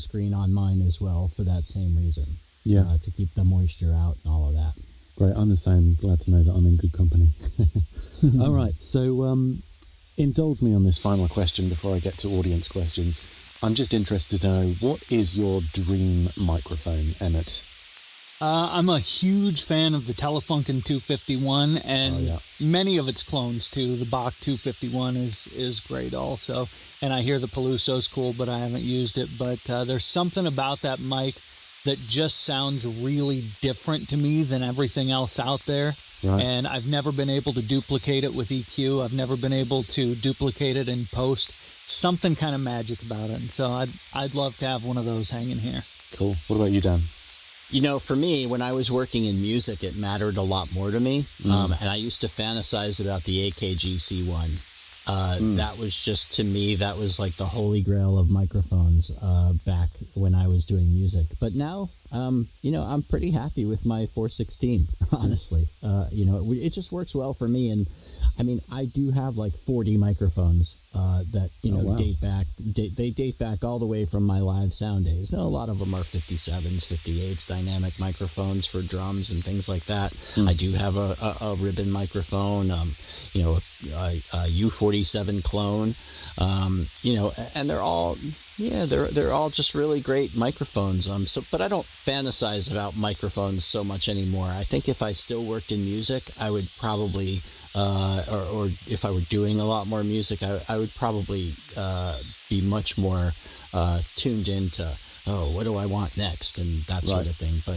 sunscreen on mine as well for that same reason. Yeah. To keep the moisture out and all of that. Great, I'm the same. Glad to know that I'm in good company. All right, so indulge me on this final question before I get to audience questions. I'm just interested to know, what is your dream microphone, Emmett? I'm a huge fan of the Telefunken 251 and many of its clones too. The Bach 251 is great also, and I hear the Peluso's cool, but I haven't used it. But there's something about that mic that just sounds really different to me than everything else out there. Right. And I've never been able to duplicate it with EQ. I've never been able to duplicate it in post. Something kind of magic about it. And so I'd love to have one of those hanging here. Cool. What about you, Dan? You know, for me, when I was working in music, it mattered a lot more to me. And I used to fantasize about the AKG C1. That was just, to me, that was like the holy grail of microphones back when I was doing music. But now, you know, I'm pretty happy with my 416, honestly. You know, it just works well for me. And I mean, I do have like 40 microphones that, you know, date back all the way from my live sound days. Now, a lot of them are 57s, 58s, dynamic microphones for drums and things like that. I do have a ribbon microphone, you know, a U47 clone, you know, and they're all, they're all just really great microphones. But I don't fantasize about microphones so much anymore. I think if I still worked in music, I would probably, or if I were doing a lot more music, I would probably be much more tuned into, oh, what do I want next, and that sort of thing. But